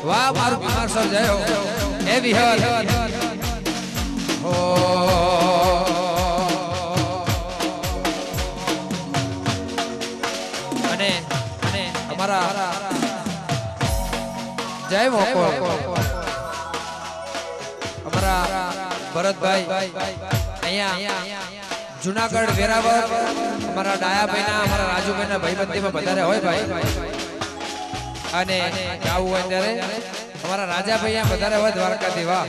વાહ મારું બીમાર સર જયો એ વિહર હો અને અમારા જય મોકો અમારા ભરતભાઈ અહીંયા જુનાગઢ વેરાવળ અમારા ડાયાભાઈના અમારા રાજુભાઈના ભાઈબંધીમાં વધારે હોય ભાઈ અને આવું હોય ત્યારે અમારા રાજાભાઈ વધારે હોય દ્વારકાથી વાહ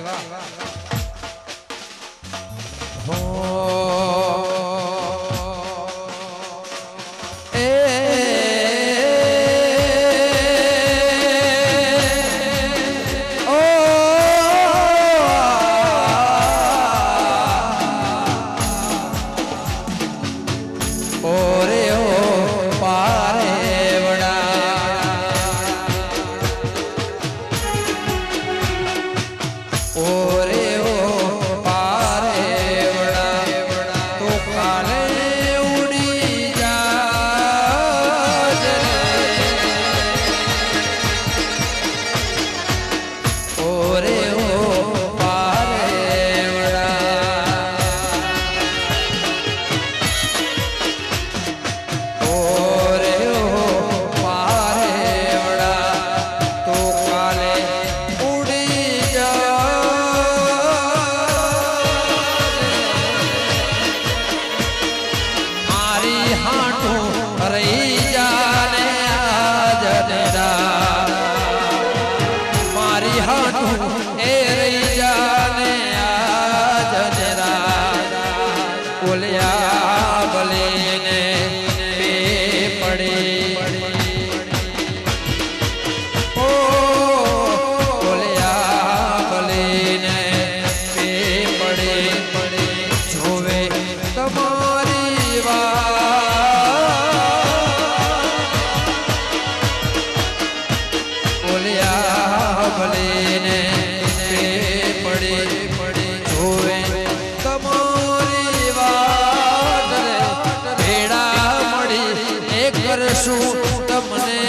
તમને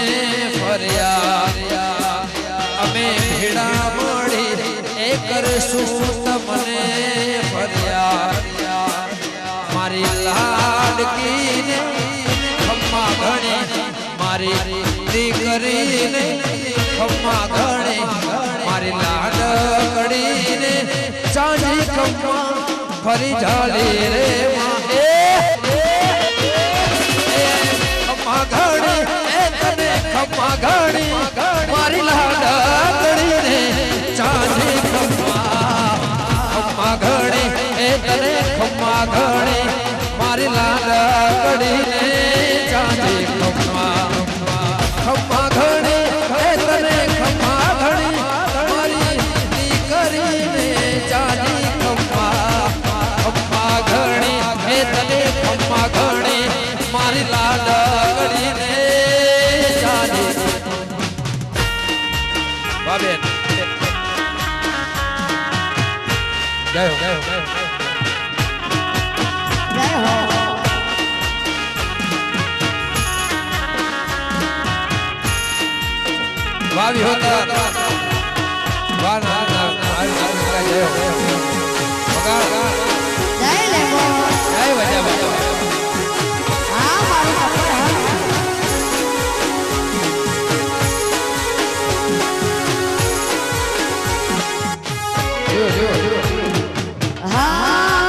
ફર્યા અમે ભેડા મળી એ કરશું તમને ફર્યા મારી લાડકીને ખમ્મા ઘણી મારી દીકરીને ખમ્મા ઘણી મારી લાડકડીને ચાંદી ખમ્મા ફરી જાળી રે મારી લાડકડી ને ચાંદી ખમ્મા ઘણી એ તને ખમ્મા ઘણી મારી લાડકડી ને ચાંદી ખમ્મા ઘણી એ તને ખમ્મા ઘણી મારી દીકરી ને ચાંદી ખમ્મા ઘણી એ તને ખમ્મા ઘણી મારી લાડકડી ને બાબેન જય હો વાવી હોતા વાહ ના જય હો બગાડ જય લેવો જય વજા બજા હા મારું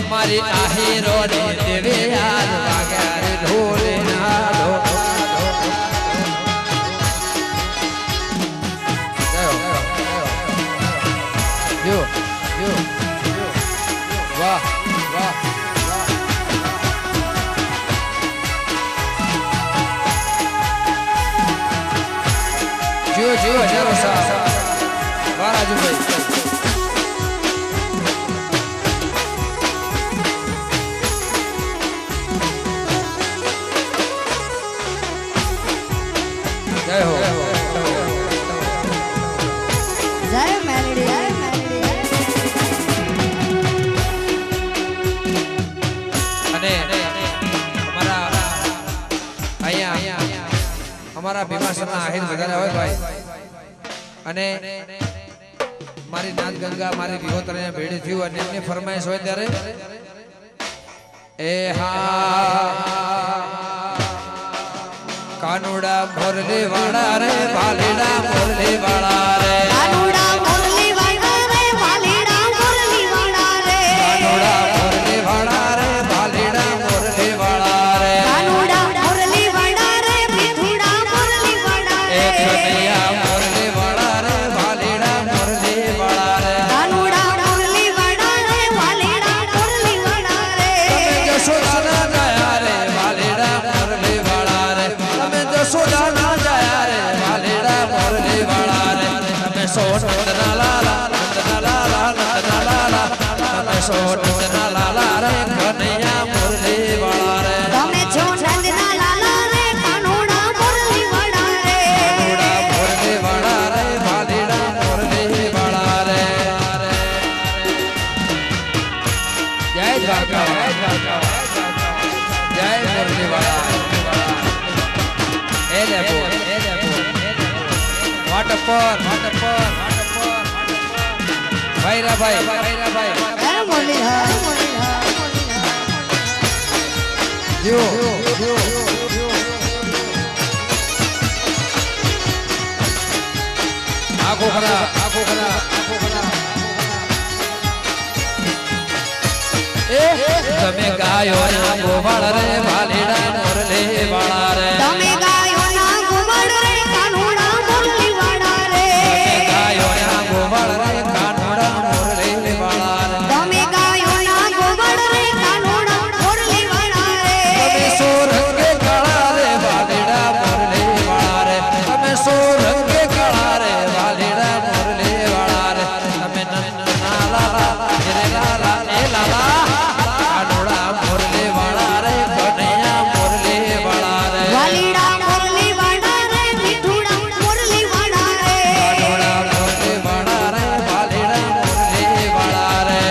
મારી આહીરો ને દેવે આજ વાગ્યા રે ઢોલે વાહ વાહ જીઓ જીઓ હજારો વાહ રાજુભાઈ જય હો જય મેલડી અને અમારા અહીંયા અમારા ભીમાસરના આહિર વધારે હોય ભાઈ અને મારી નાદ ગંગા મારી વિહોતર અહીંયા ભેડી થયું અને એમની ફરમાઈશ હોય ત્યારે એ હા કાનુડા મોરલી વાળા રે ભાલીડા મોરલી વાળા રે કાનુડા મોરલી વાળા રે ભાલીડા મોરલી વાળા રે કાનુડા મોરલી વાળા રે ભાલીડા મોરલી વાળા રે કાનુડા મોરલી વાળા રે ભીથુડા મોરલી વાળા રે એ કનૈયા મોરલી વાળા રે ભાલીડા મોરલી વાળા રે કાનુડા મોરલી વાળા રે ભાલીડા મોરલી વાળા રે જશોદા ના જયા રે ભાલીડા મોરલી વાળા રે તમે જશોદા ના જયા રે ભાલીડા મોરલી વાળા રે તમે સોનંદના લાલા નંદના લાલા નંદના લાલા તમે સોનંદના લાલા રે કનૈયા મોરલી વાળા રે તમે છો નંદના લાલા રે કાનુડા મોરલી વાળા રે કાનુડા મોરલી વાળા રે ભાલીડા મોરલી વાળા રે જય દ્વારકા જય મોરલી વાળા એ લેપો વાટપર ભાઈ હે મોરલી હા જીઓ આખો ખરા તમે ગાયો ના ગોવાળ રે ભાલીડા મોરલી વાળા રે તમે ગાયો ના ગોવાળ રે કાનુડા મોરલી વાળા રે ગાયો ના ગોવાળ રે કાનુડા મોરલી વાળા રે તમે ગાયો ના ગોવાળ રે કાનુડા મોરલી વાળા રે તમે સોરંગે કાળા રે ભાલીડા મોરલી વાળા રે તમે સોરંગે કાળા રે ભાલીડા મોરલી વાળા રે તમે નંદના લાલા રે લાલા એ લાલા કાનુડા મોરલી વાળા રે કનૈયા મોરલી વાળા રે વાલીડા મોરલી વાળા રે ભીથુડા મોરલી વાળા રે કાનુડા મોરલી વાળા રે ભાલીડા મોરલી વાળા રે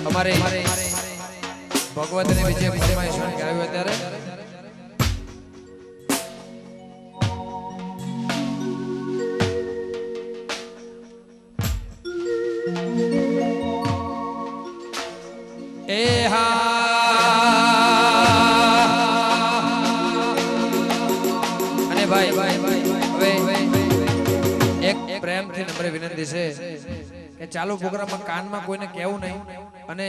અમારે ભગવતની વિજય ફરમાઈશ ગાયું અત્યારે એ અને ભાઈ હવે એક પ્રેમથી નમ્ર વિનંતી છે કે ચાલુ પ્રોગ્રામમાં કાનમાં કોઈને કહેવું નહીં અને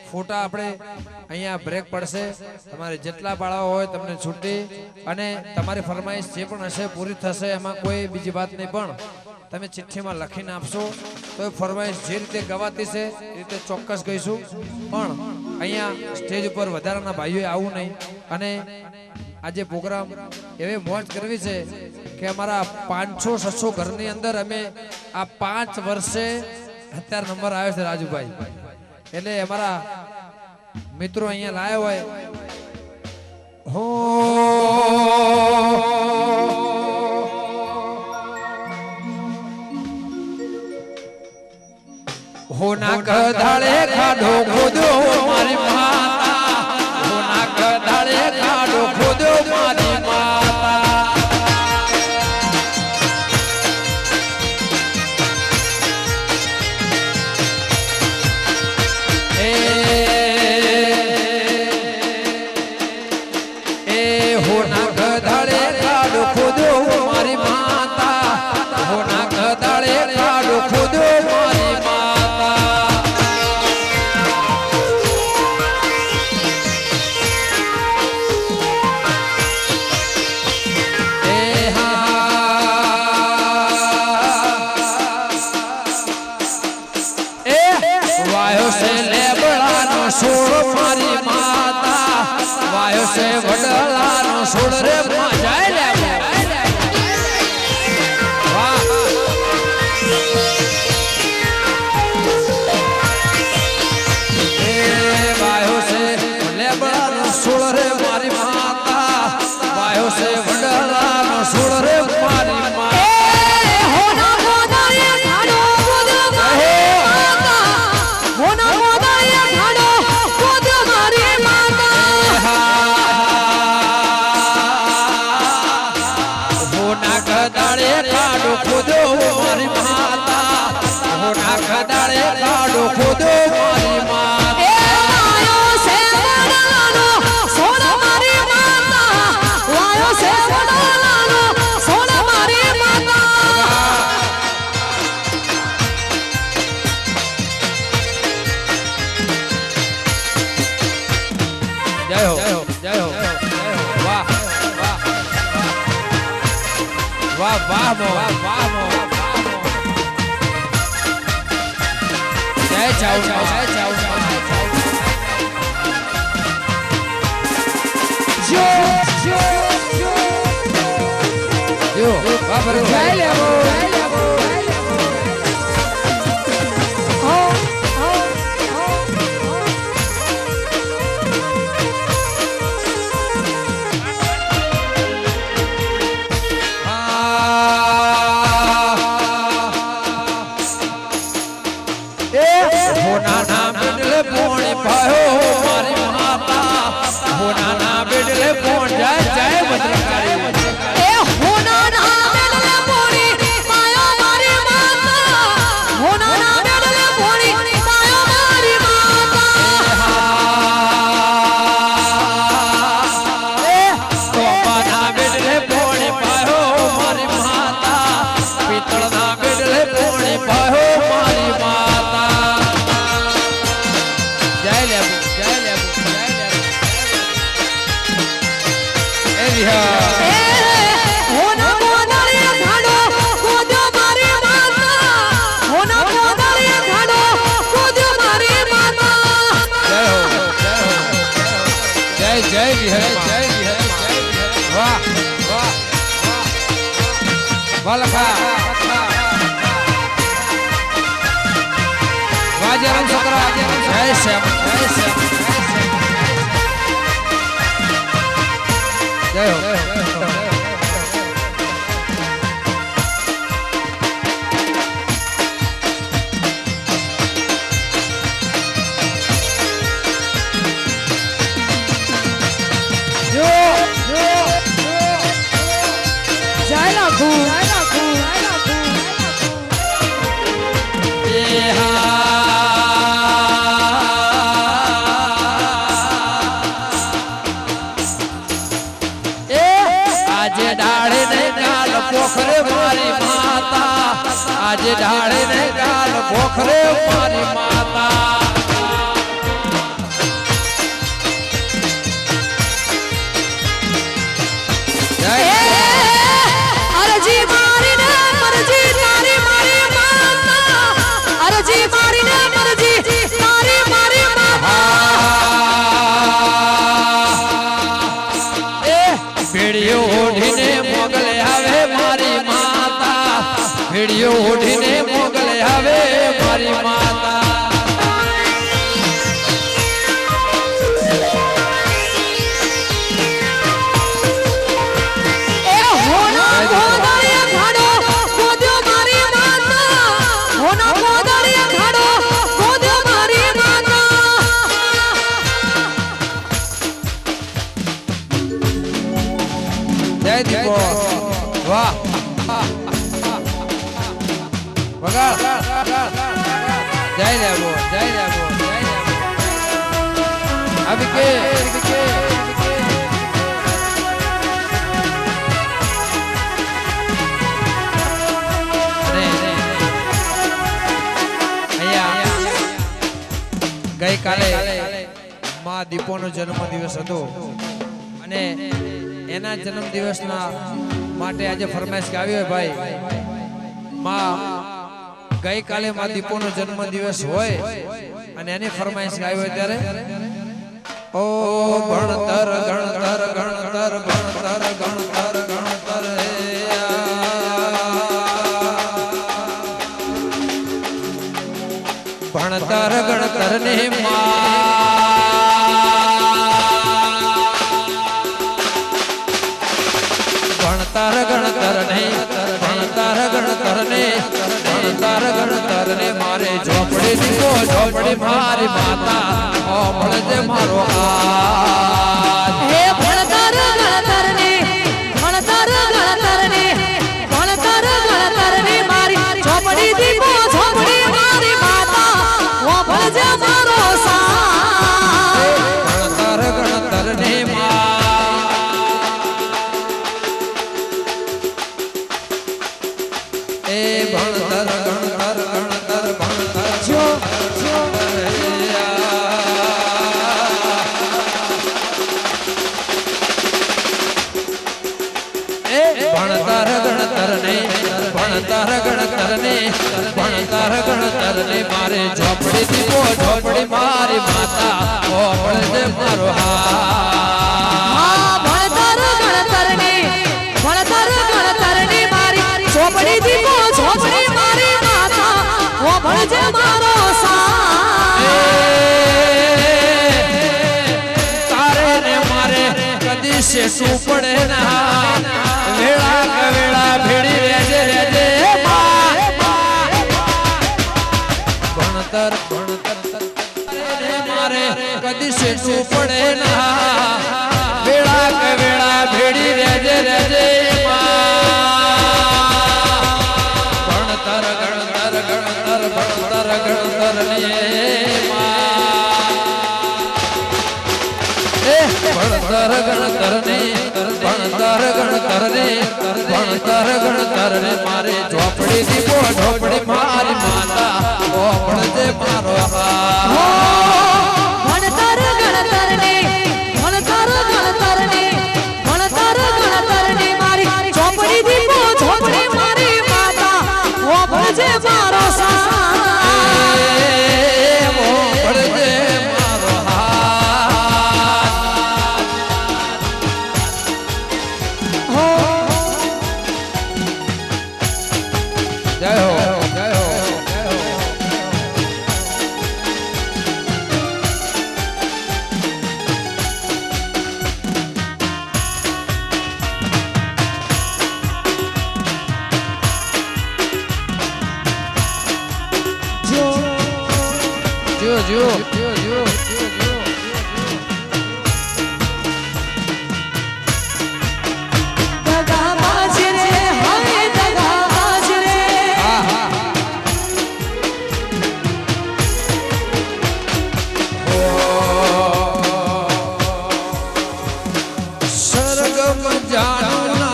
ફોટા આપણે અહીંયા બ્રેક પડશે તમારે જેટલા પાળાઓ હોય તમને છૂટી અને તમારી ફરમાઈશ જે પણ હશે પૂરી થશે એમાં કોઈ બીજી વાત નહીં પણ તમે ચિઠ્ઠીમાં લખીને આપશો તો એ ફરમાઈશ જે રીતે ગવાતી છે એ રીતે ચોક્કસ ગઈશું પણ અહીંયા સ્ટેજ ઉપર વધારાના ભાઈઓએ આવવું નહીં અને આજે પ્રોગ્રામ એવી મોજ કરવી છે કે અમારા 500-600 ઘરની અંદર અમે આ 5 વર્ષે અત્યારે નંબર આવ્યો છે રાજુભાઈ એટલે અમારા મિત્રો અહીંયા લાયા હોય હો ના કધાળે ખાડો ખોદો મારી માતા હો ના કધાળે ખાડો ખોદો મારી માતા સોળ મારી માતા વાયો છે વડલાનો સોળ રે જાય લે વાહ એ વાયો છે લેબડાનો સોળ રે મારી માતા વાયો છે વડલાનો સોળ રે મારી માતા Vamos, vamos. Chao, chao, chao, chao. Yo, va por el baile, Wajaran Sokra, jai Syam, jai Syam, jai ho. Jai Lagu, jai Lagu, jai Lagu. આજે ડાળે ને ગાલ પોખરે મારી માતા આજે ડાળે ને ગાલ પોખરે મારી માતા અરજી મારી ને મરજી તારી મારી માતા અરજી મારી ને મરજી તારી મારી માતા ભેડિયો ઓઢીને મોગલે આવે મારી માતા ભેડિયો ઓઢીને મોગલે આવે મારી માતા એ હોના ગોદળિયા ઘાડો ગોદ્યો મારી માતા હોના ગોદળિયા ઘાડો ગોદ્યો મારી માતા જય દીપો વાહ વગાડ જય દેવો જય દેવો જય દેવો અબકે ગઈકાલે માં દીપોનો જન્મદિવસ હતો અને એના જન્મદિવસના માટે આજે ફરમાઈશ આવી હોય ભાઈ માં ગઈકાલે માં દીપોનો જન્મદિવસ હોય અને એની ફરમાઈશ ગાય હોય ત્યારે ઓ ભણતર ગણતર ગણતર ભણતર ગણતર ગણતર ભણતર ગણતર ને ભણતર ગણતર ને ભણતર ગણતર ને ભણતર ગણતર ને મારે ઝોપડી દીકો ઝોપડી મારી માતા ઓ ભણજે મારો હાથ હે ભણતર ગણતર ને ભણતર ગણતર ને ભણતર ગણતર ને મારી ઝોપડી દીકો ઝોપડી મારી માતા ઓ ભણજે મારો સાથ ભણતર ગણતર ને એ ભણતર ગણતર ગણતર ભણતર જો ભણતર ગણતર ને ભણતર ગણતર ને ભણતર ગણતર ને મારે ઝોપડી દીકો ઝોપડી મારી માતા ઓ ભણજે મારો હાથ ભણતર ગણતર ને ભણતર ગણતર ને મારી ઝોપડી દીકો ઝોપડી મારી માતા ઓ ભણજે મારો તારે ને મારે કદી શેષું પડે ના વેળા કવેળા ભેડી રેજે રેજે ભણતર ભણતર મારે કદી શેષું પડે ના વેળા કવેળા ભેડી રેજે રેજે ભણતર ગણતર ગણતર ભણતર ગણતર ને ભણતર ગણતર ને ભણતર ગણતર ને ભણતર ગણતર ને મારે ઝોપડી દીકો ઝોપડી મારી માતા ઓ ભણજે મારો ભણતર ગણતર ને ભણતર ગણતર ને ભણતર ગણતર ને મારી ઝોપડી દીકો ઝોપડી મારી માતા ઓ ભણજે મારો ઓ ભણજે મારો જય હો જય હો જય હો જો જો જો જો દગાબાજ રે હવે દગાબાજ રે સરગમ જાનના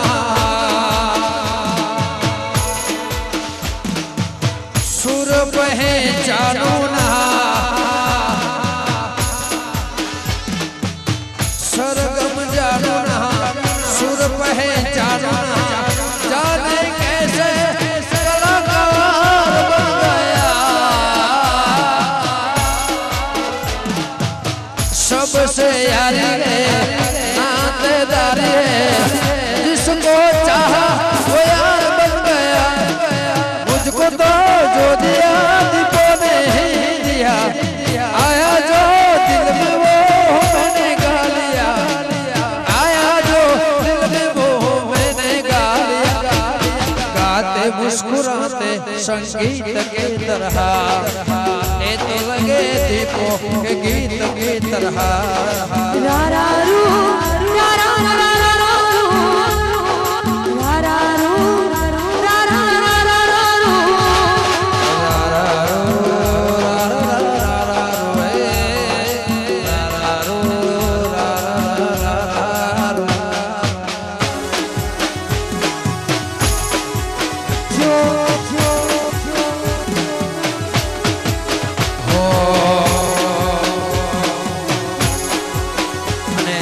સુર પહે જાનુના સરગમ જાનુના સુર પહે જાનુના જાને कैसे कलाकार बन गया सबसे यारी रे नातेदारी है जिसको चाहा वो यार बन गया मुझको तो जो दिया दीपो ने ही दिया आया जो दिल में वो मैंने गा लिया आया जो दिल में वो मैंने गा लिया गाते मुस्कुराते संगीत के तरह ये तो लगे दीपों के गीत की तरह રારારુ રારારારારારુ રારારુ રારારારારારુ જો અને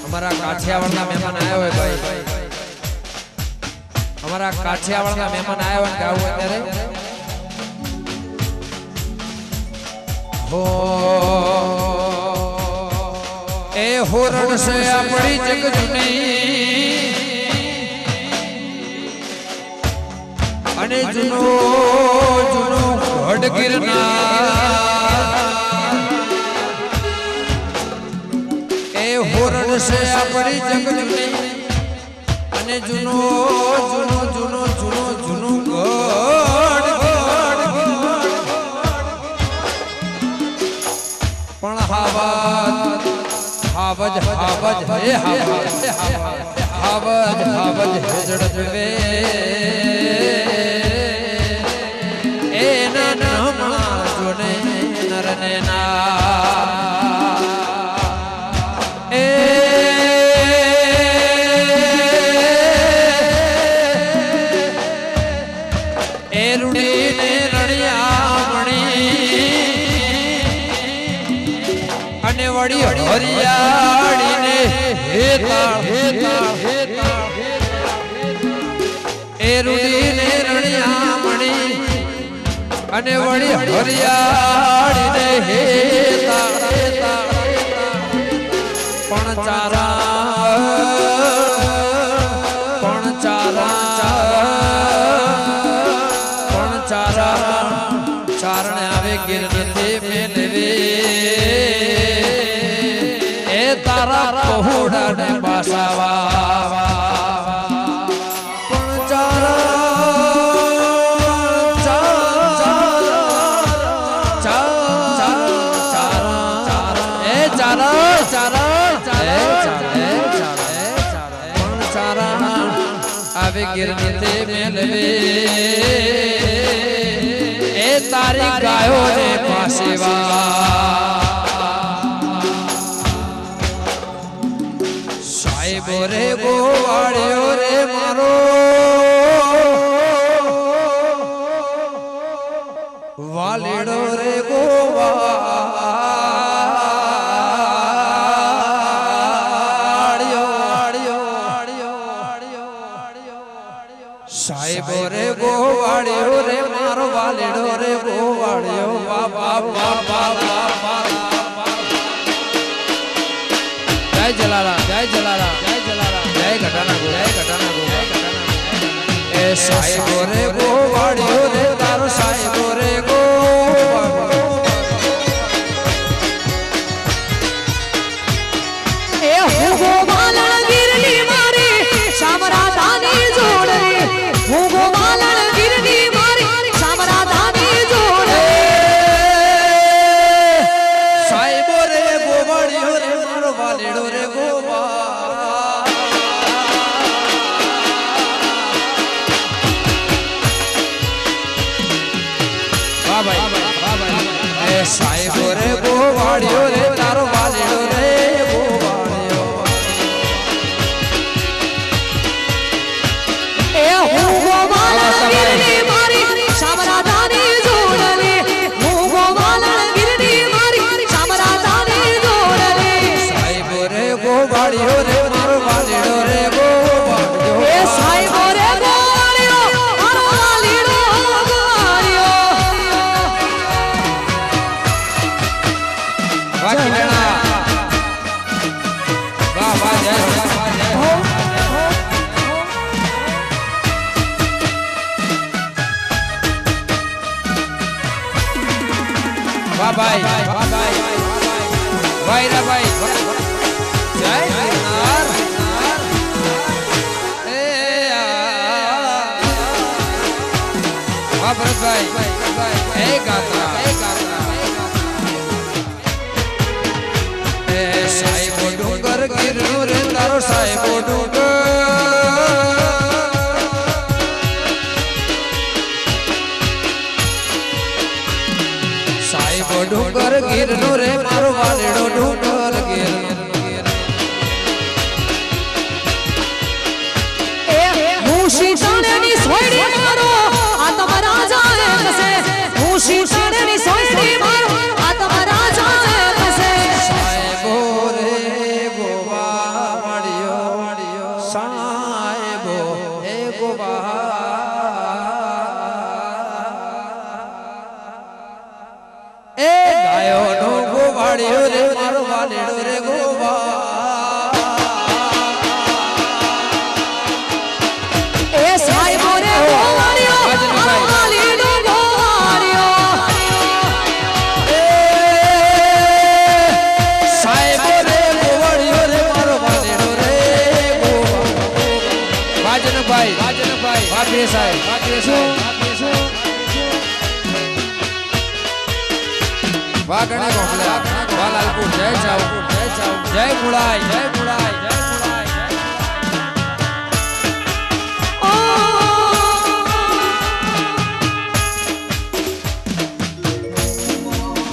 અમારા કાઠિયાવાડના મહેમાન આવ્યા હોય ભાઈ અમારા કાઠિયાવાડના મહેમાન આવ્યા હોય ગાવું અત્યારે હો એ હોરણ સે આપણી જગ જૂની અને જૂનો જૂનો ગઢ ગિરનાર એ હોરણ સે આપણી જગ જૂની અને જૂનો જૂનો જૂનો જૂનો જૂનો ગઢ પણ હાવજ હાવજ હે હાવજ હાવજ જડજડવે એ નમણા જોને નરને ના એ રૂડીને રણિયામણી અને વળી હરિયાળીને હેતાળ એ રૂડીને રણિયામણી અને વળી હરિયાળીને હેતાળ પણ ચારણે આવે ગિર નથી મેલવે એ તારા પહોળાને પાસાવા પણ આવે ગિર નથી મેલવે એ તારી ગાયો ને પાસેવા સાહેબો રે ગોવાળ્યો રે મારો વાલેડો રે સાહેબો રે ગોવાળ્યો રે મારો વાલેડો રે ગોવાળ્યો જય જલારામ જય જલારામ જય જલારામ જય ઘટાના ગો જય ઘટાના ગો એ સાહેબો રે ગોવાળ્યો રે તારો સાહેબો રે એ હું ગોવાલણ ગીરની મારી શામરાધાની જોડરી હું ગોવાલણ ગીરની મારી શામરાધાની જોડરી સાહેબો રે ગોવાળ્યો રે મારો વાલેડો રે સાહેબો રે ગોવાળ્યો રે તારો વાલેડો રે ગોવાળ્યો એ હું ગોવાલણ ગીરની મારી શામરાધાની જોડરી હું ગોવાલણ ગીરની મારી શામરાધાની જોડરી સાહેબો રે ગોવાળ્યો રે મારો વાલેડો રે ગોવાળ્યો એ સાહેબો રે ગોવાળ્યો મારો વાલેડો ગોવાળ્યો વાહ કિરણા વાહ વાહ જય વાહ ભાઈ વાયરા ભાઈ જય કિરનાર એ વાહ ભરતભાઈ એ ગાતા એ સાહેબો ડુંગર ગીરનો રે તારો સાહેબો ડુંગર સાહેબો ડુંગર ગીરનો રે મારો વાલેડો ડુંગર ગીરનો હું શીતળની સોયડી મારો આત્મ રાજા કસે હું શીતળની સોયડી મારો આત્મ રાજા કસે સાહેબો રે ગોવાળ્યો સાહેબો એ ગોવા એ ગાયો ગોવાળિયો રે મારો વાલેડો રે ગોવા એ સાહેબો રે ગોવાળિયો મારો વાલેડો ગોવાળિયો એ સાહેબો રે ગોવાળિયો રે મારો વાલેડો રે ગોવા વાજનભાઈ વાપી સાહેબ વાહ ગણે ગોખલા વાહ લાલપુર જય ચાવ જય મુળાઈ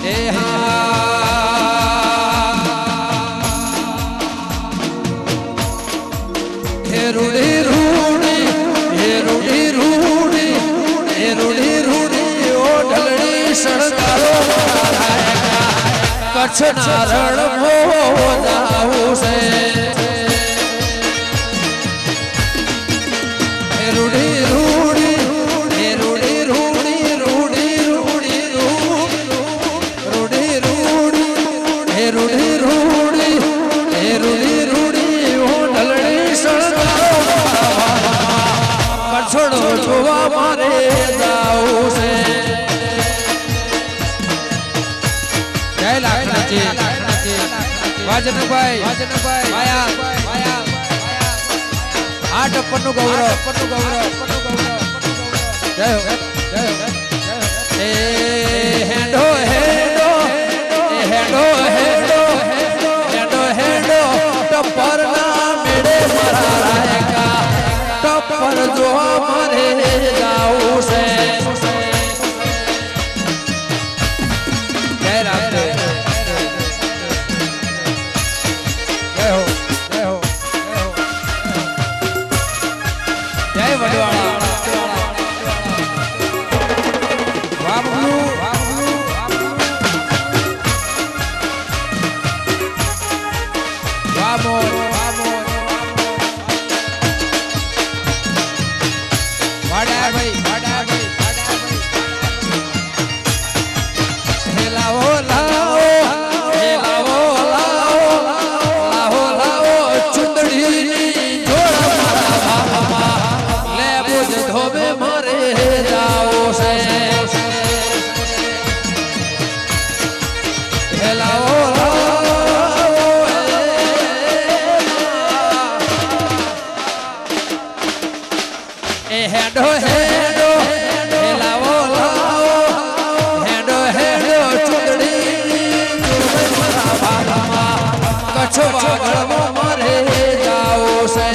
એ હા હે રૂડી રૂડી ઓ ઢલડી સળકારો કચ્છ ના રણ મો જાવું છે રૂડી ઓ ઢલડી સળકારો કચ્છનો જોવા મારે જાવું છે જય લાખનાજી વાજનભાઈ આયા આ ટપ્પરનું ગૌરવ જય હો એ હેડો ટપ્પર ના મેળે મારા રાયકા ટપ્પર જોવા મારે જાવું છે જય રામદેવ જય વડવાળા વાહ બબલુ વાહ મોર વાડા ભાઈ લાવો ચુંદડી જોડા મારા બાપા લે બોજ ધોબે મારે જાવો છે લાવો એ હેડો લાવો હેડો ચુંદડી કચ્છ વાગળમાં મારે જાવો છે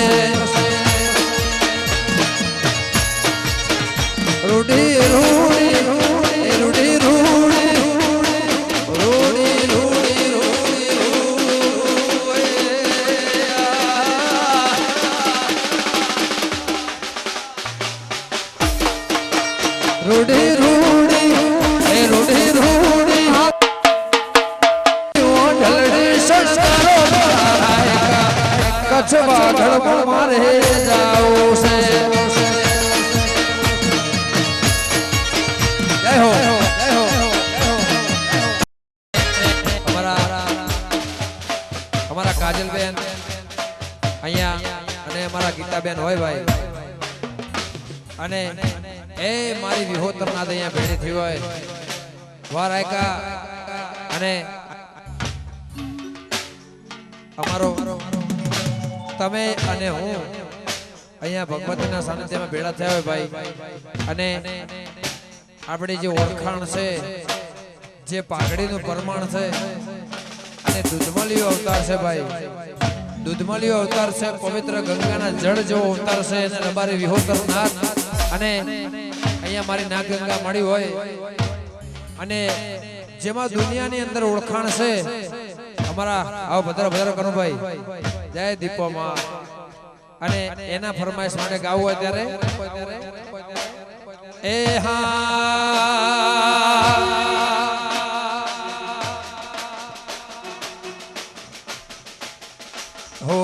રૂડી કચ્છ વાગળમાં મારે જાવું છે જય હો અમારા કાજલબેન અહીંયા અને અમારા ગીતાબેન હોય ભાઈ અને એ મારી વિહોતર ના અહીંયા ભેળી થઈ હોય વારાયકા અને અમારો તમે અને હું અહીંયા ભગવતીના સાનિધ્યમાં ભેળા થયા હોય ભાઈ અને આપણી જે ઓળખાણ છે જે પાઘડીનું પ્રમાણ છે અને દૂધમલિયો અવતાર છે ભાઈ દૂધમલિયો અવતાર છે પવિત્ર ગંગાના જળ જેવો અવતાર છે અને રબારી વિહોતર નાથ અને અહીંયા મારી નાગ ગંગા મળી હોય અને જેમાં દુનિયાની અંદર ઓળખાણ છે અમારા આવો ભદ્ર કરું ભાઈ જય દીપોમાં અને એના ફરમાઈશ માટે ગાવું હોય ત્યારે એ હા હો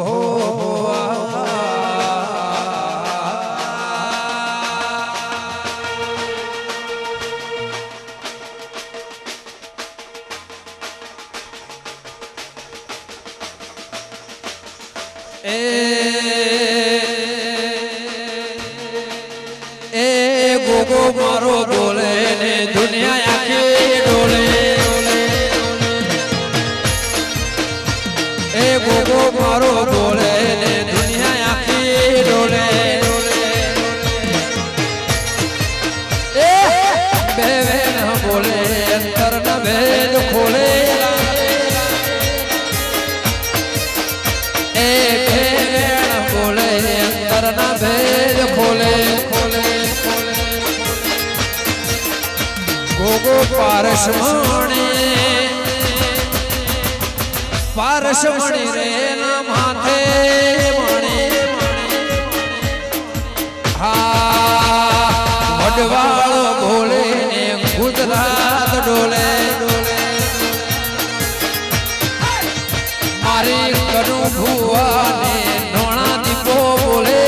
એ ગોગો મારો બોલે ને દુનિયા આખી ડોલે એ ગોગો મારો બોલે ને દુનિયા આખી ડોલે એ બે વેણ બોલે અંતર ન ભેદ ખોલે એ બે વેણ બોલે અંતર ન ભેદ ખોલે ગોગો પારસમણી રે ના માથે મણી હા વડવાળ બોલે ને ગુજરાત ડોલે મારી કનુ ભુવા ને નોણા દીપો બોલે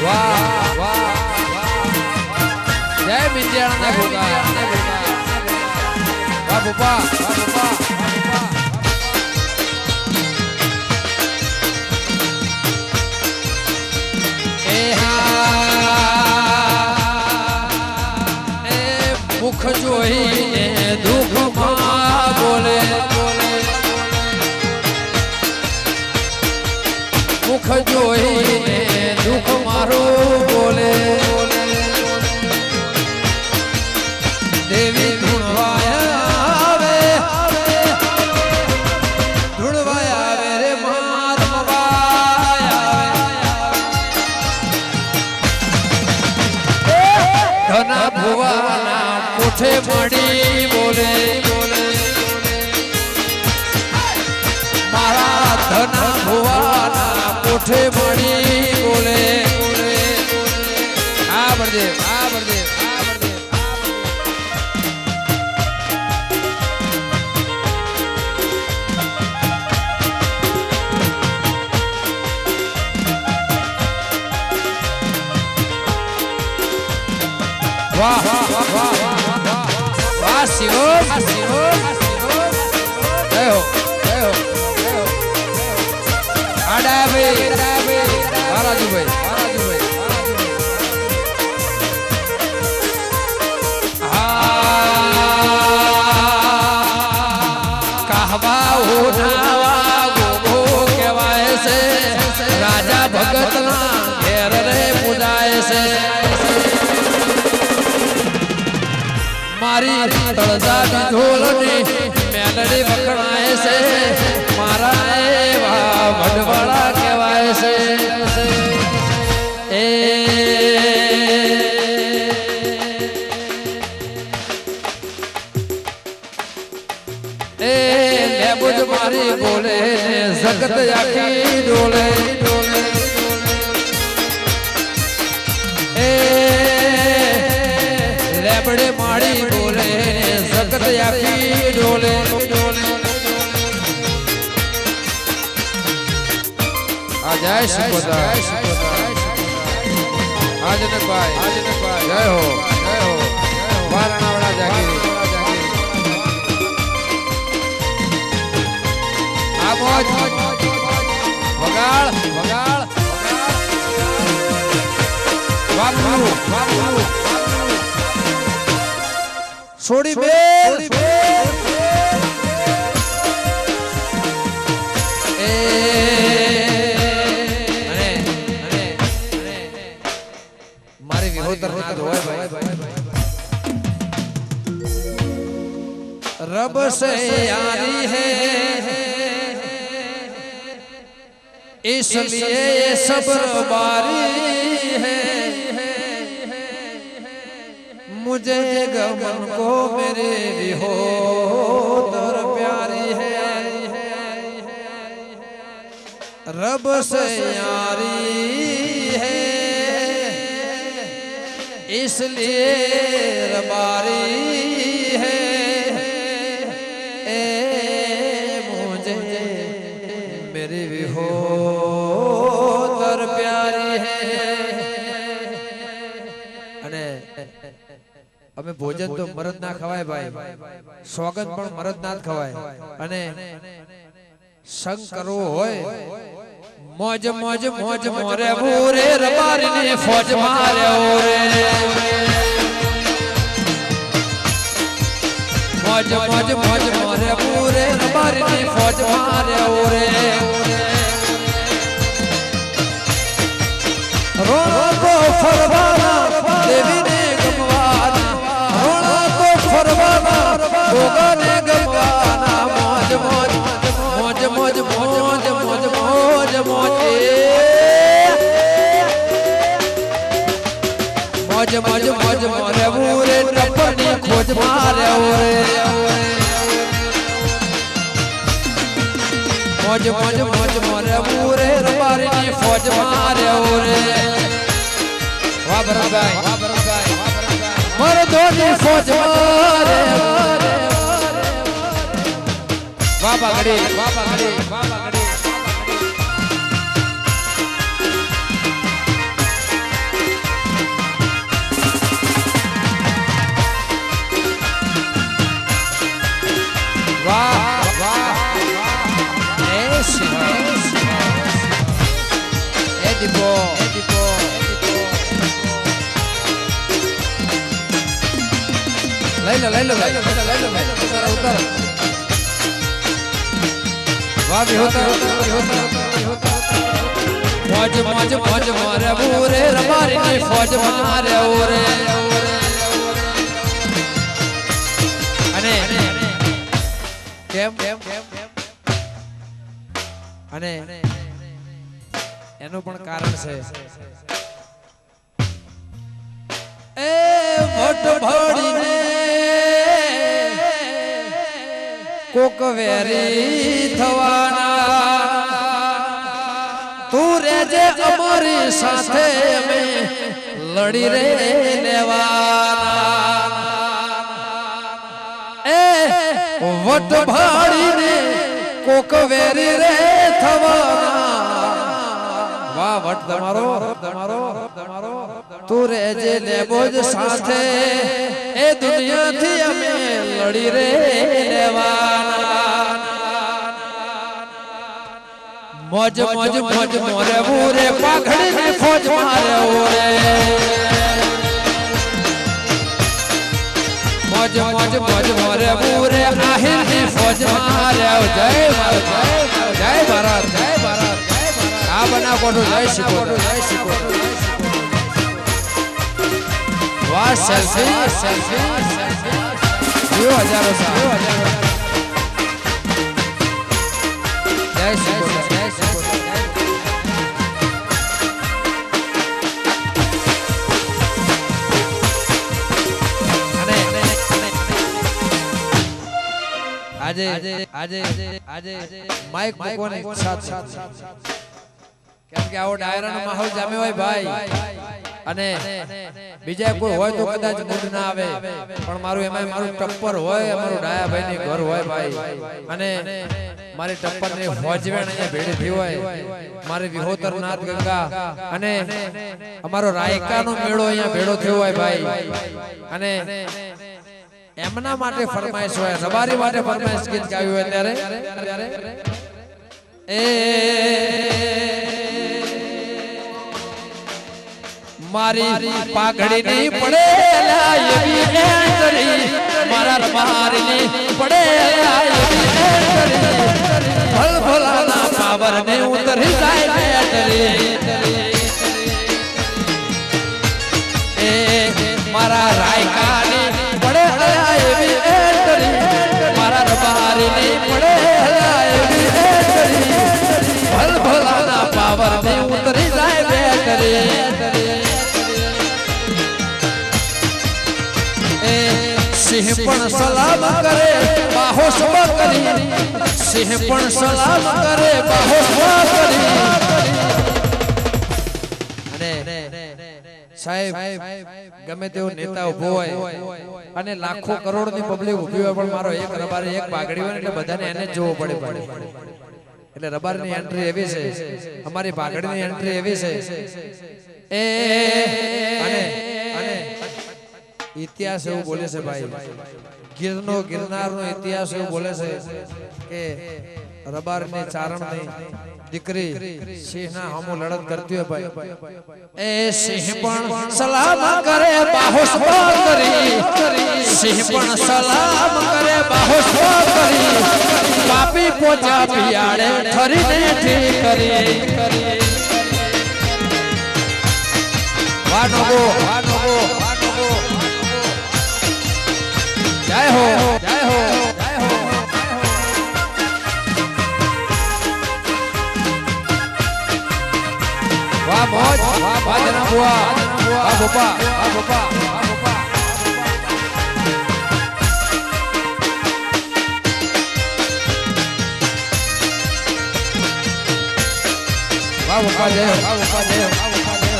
વાહ વાહ જય મિંજાણા ભોગા વાહ બુપા એ હા એ મુખ જોઈને દુઃખમાં બોલે મુખ જોઈને દુઃખ મારું બોલે દેવી ધૂણવાયા આવે રે માર ધના ભુવાના કોઠે મળી બોલે મારા ધના ભુવાના કોઠે મળી બોલે આ બળદેવ વાહ વાહ શિવો જય હો આડા ભાઈ રાજુભાઈ કહવા ઉઠાવા ગોગો કહેવાય છે રાજા ભગતના ઘેર રે પૂજાય છે મારી તળજાની ઢોલની મેલડી વખણાય છે મારા એવા વડવાળા કહેવાય છે એ લેબુજ મારી બોલે જગત આખી ડોલે એ લેબડે મારી બોલે જગત આખી ડોલે આ જય શિકોતા આજનકભાઈ જય હો વારણાવાળા જાગીરી આ મોજ વગાડ વાપરું છોડી બેલ મારી વિહોતર ના ધોય ભાઈ रब से यारी है इसलिए ये सब्र बारी है मुझे गमन को मेरे विहोतर प्यारी है रब से यारी है इसलिए रबारी है मेरी विहोतर प्यारी है અમે ભોજન તો મરદ ના ખવાય ભાઈ, સોગંદ પણ મરદ ના જ ખવાય, અને સંગ કરવો હોય મોજ મોજ મોજ મોરે ભૂરે રબારી ને ફોજ માર્યો રે, મોજ મોજ મોજ મોરે ભૂરે રબારી ને ફોજ માર્યો રે, રોણો તો ફરવાના દેવીને ગમવાના, રોણો તો ફરવાના ભોગાને ગમવાના, મોજ મોજ મોજ મોજ મોજ મોજ મોજ મોજે મોજ મોજ મોજ મોરે ભૂરે ટપ્પરની ખોજ માર્યો રે, મોજ મોજ મોજ મોરે ભૂરે રબારીની ફોજ માર્યો રે, વાહ ભરતભાઈ મરદોની ફોજ મારે, વાહ બાગડી વાહ બાગડી વાહ બાગડી, વાહ વાહ એ દીપો લઈ લો ઉતાર, વાહ વિહોતા મોજ મોજ મોજ મોરે ભૂરે રબારીની ફોજ માર્યો રે, અને કેમ અને એનું પણ કારણ છે, એ મોટ ભડીને કોક વેરી થવાના, તું રેજે અમારી સાથે અમે લડી રે લેવાના, એ વટ ભાડીને કોક વેરી રે થવાના, વાહ વટ તમારો તું રેજે લેબોજ સાથે એ દુનિયાથી અમે લડી રે લેવાના, મોજ મોજ મોજ મોરે ભૂરે પાઘડીની ફોજ માર્યો રે, મોજ મોજ મોજ મોરે ભૂરે આહિરની ફોજ માર્યો, જય ભારત જય ભારત જય ભારત, આ બના કોઠું જય શીખો વાહ સેલ્ફી જીઓ હજારો જય શીખો આજે માઇક મૂકવાની સાથ કેમ કે આવો ડાયરાનો માહોલ જામે હોય ભાઈ, અને બીજા કોઈ હોય તો કદાચ મૂડ ના આવે, પણ મારું એમાં મારું ટપ્પર હોય, મારું ડાયાભાઈ ની ઘર હોય ભાઈ, અને મારી ટપ્પર ની ફોજવેણ અહીંયા ભેડી થઈ હોય, મારી વિહોતર નાથ ગંગા અને અમારો રાયકાનો મેળો અહીંયા ભેડો થયો હોય ભાઈ, અને એમના માટે ફરમાઈશ હોય, રબારી માટે ફરમાઈશ ગીત ગાયું હોય ત્યારે એ મારી પાઘડીની પડેલા એવી એન્ટરી, મારા રબારીની પડેલા એવી એન્ટરી, ભલ ભલાના પાવરને ઉતરી જાય બેટરી, એ મારા રાયકાની પડેલા એવી એન્ટરી, મારા રબારીની પડેલા એવી એન્ટરી, ભલ ભલાના પાવરને ઉતરી જાય બેટરી, સિંહ પણ સલામ કરે બાહો સબ કરી, સિંહ પણ સલામ કરે બાહો સબ કરી, અને સાહેબ ગમે તેવો નેતા ઉભો હોય અને લાખો કરોડ ની પબ્લિક ઉભી હોય, પણ મારો એક રબારી એક પાઘડી હોય એટલે બધાને એને જ જોવો પડે, એટલે રબારની એન્ટ્રી એવી છે, અમારી પાઘડીની એન્ટ્રી એવી છે, એ અને ઇતિહાસ એવું બોલે છે ભાઈ, ગિરનો ગિરનારનો ઇતિહાસ એવું બોલે છે કે રબારની ચારણની દીકરી સિંહના સામું લડત કરતી હોય ભાઈ, એ સિંહ પણ સલામ કરે બાહોશ કરી, સિંહ પણ સલામ કરે બાહોશ કરી, પાપી પોચા પિયાડે ઠરીને ઠીક કરી. વાનગો વાનગો વાનગો, જય હો જય હો જય હો. વાહ મોજ વાહ બાજના બુઆ, વાહ બોપા વાહ બોપા વાહ બોપા. વાહ બોપા જય હો, વાહ બોપા જય હો, વાહ બોપા જય હો.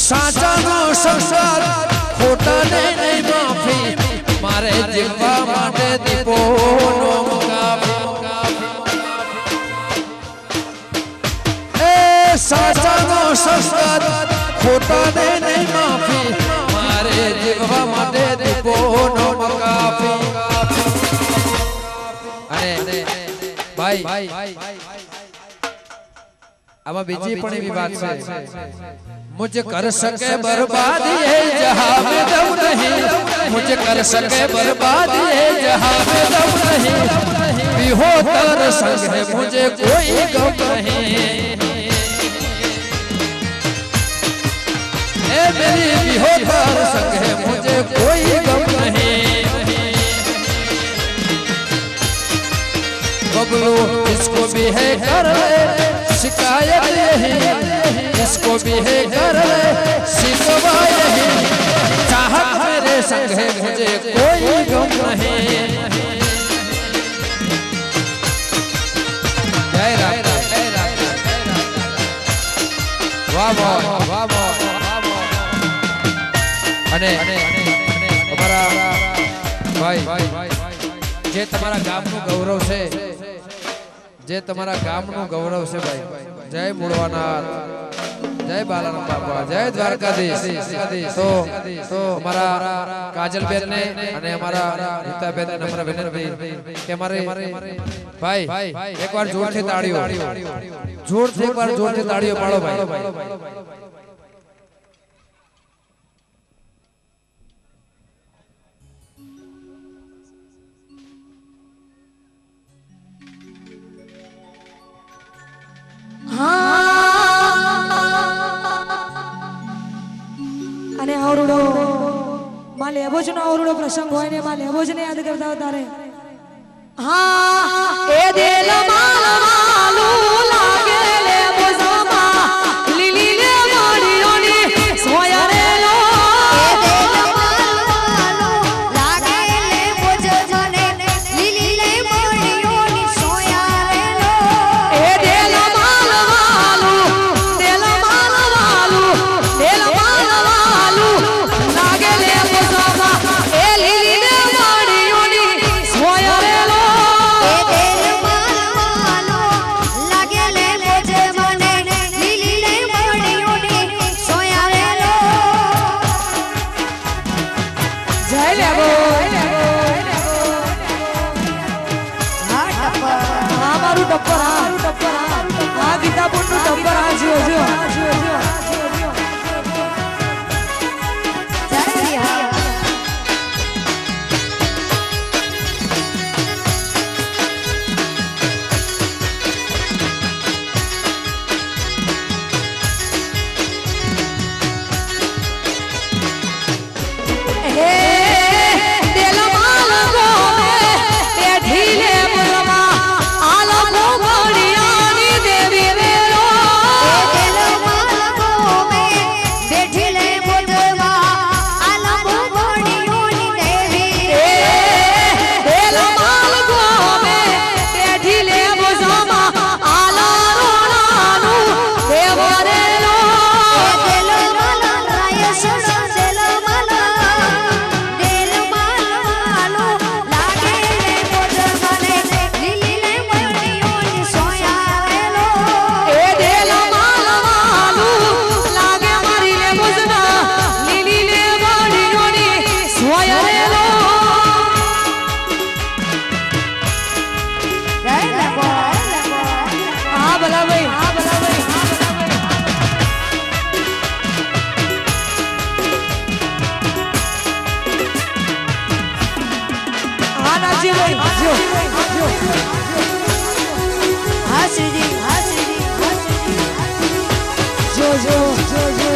સાચાનો સંસાર ખોટાને નહીં માફી, મારે જીવવા માટે દીપોનો એ સાચાનો સંસાર ખોટાને નહીં માફી, મારે જીવવા માટે દીપોનો મકાફી. અને ભાઈ આમાં બીજી પણ એવી વાત છે, मुझे कर सके बर्बादी है जहां में दम नहीं, मुझे कर सके बर्बादी है जहां में दम नहीं, विहोतर संग है मुझे कोई गम नहीं, ए मेरी विहोतर संग है मुझे कोई गम नहीं. बबलू इसको भी है कर शिकायत यही, इसको भी है कर शिकवा यही, चाहत मेरे संग है मुझे कोई गम नहीं. जय राम जय राम वाह वाह वाह वाह. અને અમારા ભાઈ જે તમારા ગામનું ગૌરવ છે, જે તમારા ગામનું ગૌરવ છે ભાઈ, જય મૂળવાનાથ, જય બાલારામ બાપા, જય દ્વારકાધીશ. તો અમારા કાજલબેન ને અને અમારા રીતાબેન ને નમ્ર વિનંતી કે અમારે ભાઈ એકવાર જોરથી તાળીઓ, જોરથી એકવાર જોરથી તાળીઓ પાડો ભાઈ. અને આવડો માં લેબોજ નો આવડો પ્રસંગ હોય ને માં લેબોજ ને યાદ કરતા હોય તારે, હા એ દિલ માલવાલું લાગે લેબોજ માં લીલી ને માડીઓની સોયા રે લો, એ દિલ માલવાલું લાગે લેબોજ મને લીલી ને માડીઓની સોયા રે લો, એ દિલ માલવાલું દિલ માલવાલું દિલ માલવાલું લાગે લેબોજ માં એ લીલી ને માડીઓની સોયા રે લો, એ દિલ માલવાલું જોજો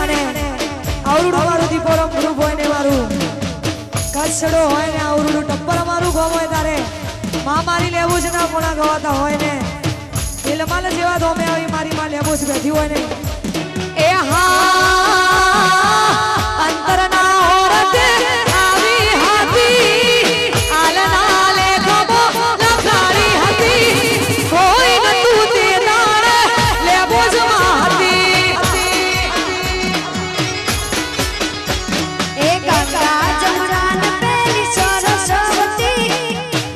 અને આવડું મારું દીપોરમ ગ્રુપ હોય ને મારું કચ્છડો હોય ને આવડું ટપ્પર અમારું ગોમ હોય તારે માં મારી લેવું છે ના કોના ગવાતા હોય ને એટલે માલ જેવા ધોમે આવી મારી માં લેવું છે બેઠી હોય ને એ હા અંતરના ઓરતે આવી હતી આલના લેખો લખારી હતી કોઈ નતું તે દાડે લેવો જ માં હતી એ ગંગા જમરાન પેલી સરસ્વતી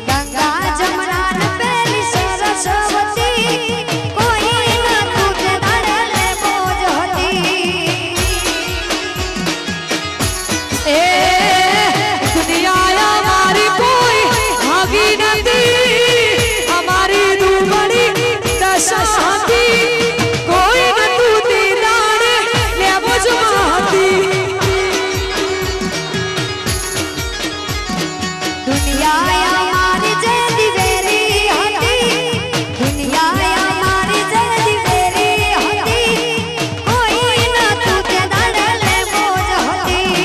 ગંગા જમરાન પેલી સરસ્વતી કોઈ નતું તે દાડે લેવો જ હતી એ દુનિયા અમારી કોઈ ભાગી નથી અમારી દુબળી દશા હતી કોઈ નતું તે દાડે લેવો જ માં હતી દુનિયા અમારી જે દિવેરી હતી દુનિયા અમારી જે દિવેરી હતી કોઈ નતું તે દાડે લેવો જ હતી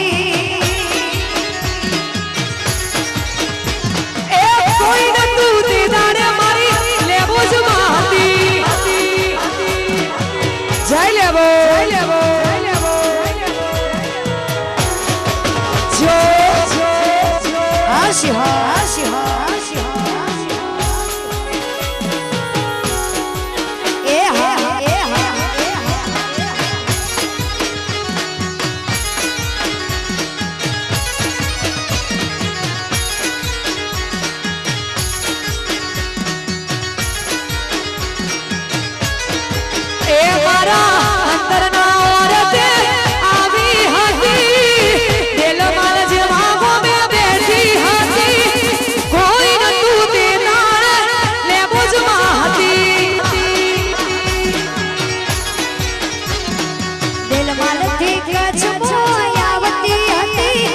એ કોઈ નતું તે દાડે મારી લેવો જ માં હતી જય લેવો જો હાશી હાશી હાશી એ હા એ હા એ મારા અંતરના ઓરતે આવી હતી દિલમાં જેવા ગોમે બેઠી હતી કોઈ નતું તે દાડે લેવો જ માં હતી દિલમાં નથી કચ્છ આવતી હતી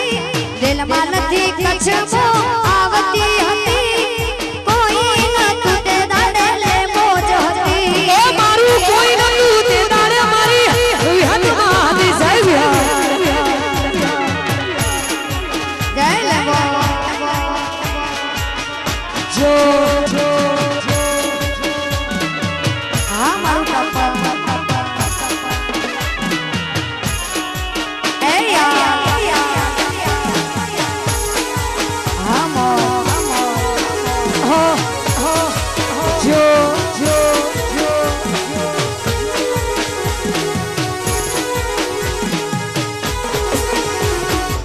દિલમાં નથી કચ્છ આવતી હતી કોઈ નતું તે દાડે લેવો જ હતી એ મારું કોઈ નતું તે દાડે મારી વિહતમાં હતી જય જય લેવો જો હા મારું ટપ્પા એ હા મો જો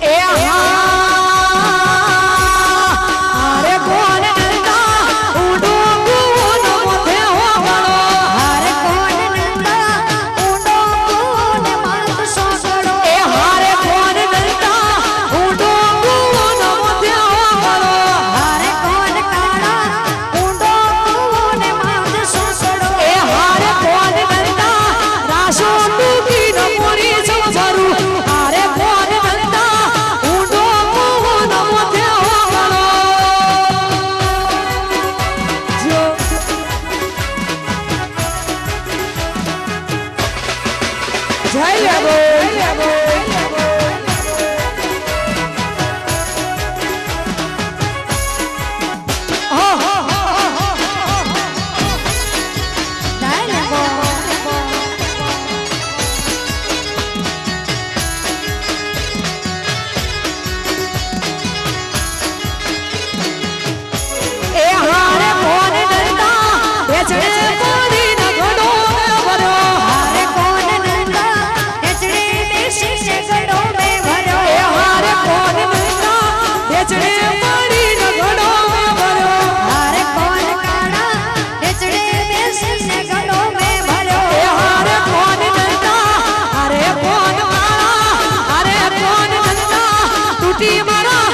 એ હારે કોણ નંદા ઉડો ગુણ મોથે હોગળો હારે કોણ નંદા ઊંડો કોણ માત સોગડો એ હારે કોણ નંદા ઉડો ગુણ મોથે હોગળો હારે કોણ કાળા ઊંડો કોણ માત સોગડો એ હારે કોણ નંદા રાશો ટૂકી ન મોરી સમભરું હારે કોણ નંદા ઉડો ગુણ મોથે હોગળો જો જય લેવો જય લેવો એ હારે કોણ નંદા બેચડે કોડી ન ઘડો ભર્યો હારે કોણ નંદા હેચડે બેસીને ગડો મે ભર્યો એ હારે કોણ નંદા બેચડે કોડી ન ઘડો ભર્યો હારે કોણ કાળા હેચડે બેસીને ગડો મે ભર્યો એ હારે કોણ નંદા હારે કોણ મારા હારે કોણ નંદા તૂટી મારા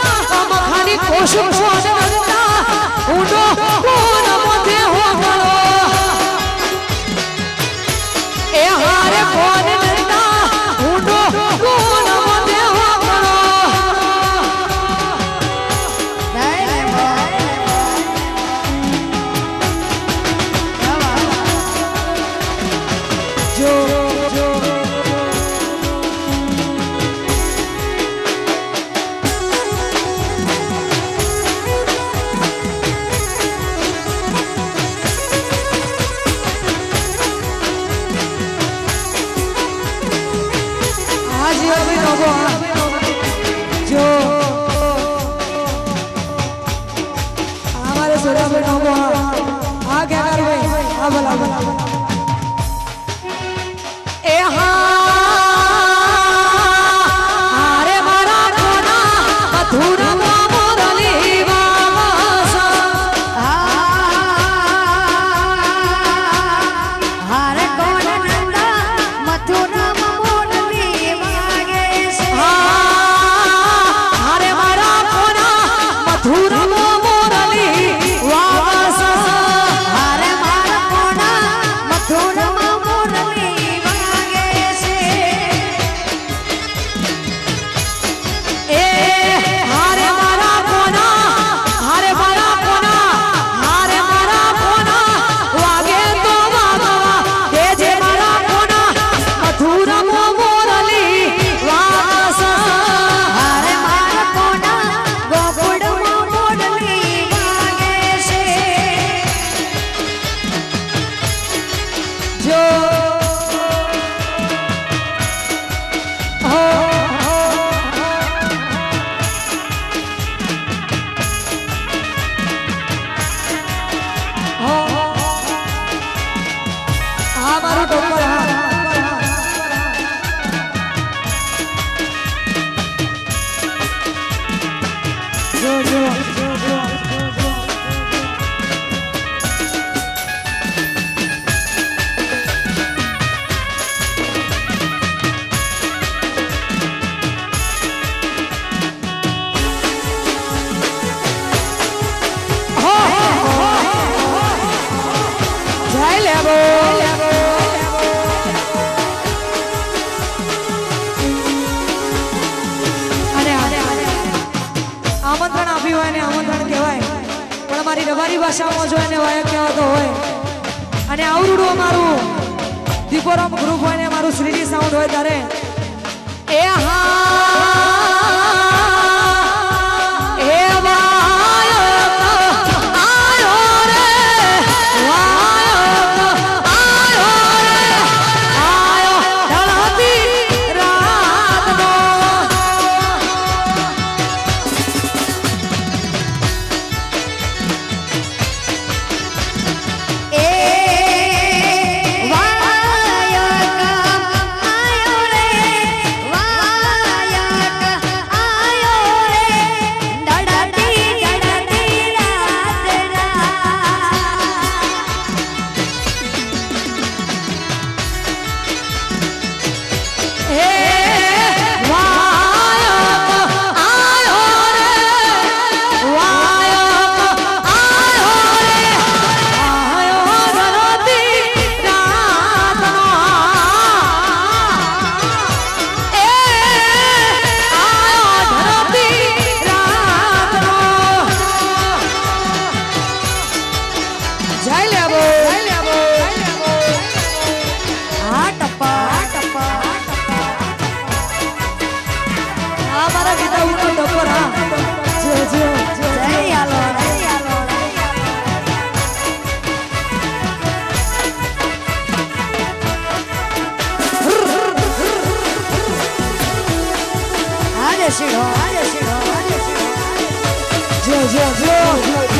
મખાની કોશ કોણ નંદા ઊંડો કોણ મોથે હોગળો એ હારે કોણ નંદા ઊંડો કોણ મોથે હોગળો જય લેવો સોડાભાઈ નોમો આ ગેગારભાઈ આ બોલા એ હારે મારા કોના મથુરા મોરલી વાસ હારે કોણ નંદા મથુરા મોરલી વાગે છે હારે મારા કોના મથુરા મોરલી વાસ હારે મારા કોના મથુરા મોરલી વાગે છે એ હારે મારા કોના હારે મારા કોના હારે મારા કોના વાગે તો વાગવા કે જે મારા કોના મથુરા મોરલી વાસ હારે મારા કોના ગોકુળમાં મોરલી વાગે છે જો હો હા મારું ટોપર હા જો જો જય લેબો અને આમંત્રણ આપ્યું હોય ને આમંત્રણ કહેવાય પણ અમારી રબારી ભાષામાં જો એને વાયક કહેવાતો હોય અને આવડું અમારું દીપોરામ ગ્રુપ હોય ને અમારું શ્રીજી સાઉન્ડ હોય ત્યારે એ હા એ વાયક આયો રે વાયક આયો રે આયો ઢળતી રાતનો એ વાયક આયો રે વાયક આયો રે ડડતી ડડતી રાતના હે વાયક આયો રે વાયક આયો રે આયો ધરતી રાતનો એ આયો ધરતી રાતનો જય લેબો આ ટપ્પા આ મારા ગીતા ઉપર ટપર હા જો જો જય આલો આજે શીડો જો જો જો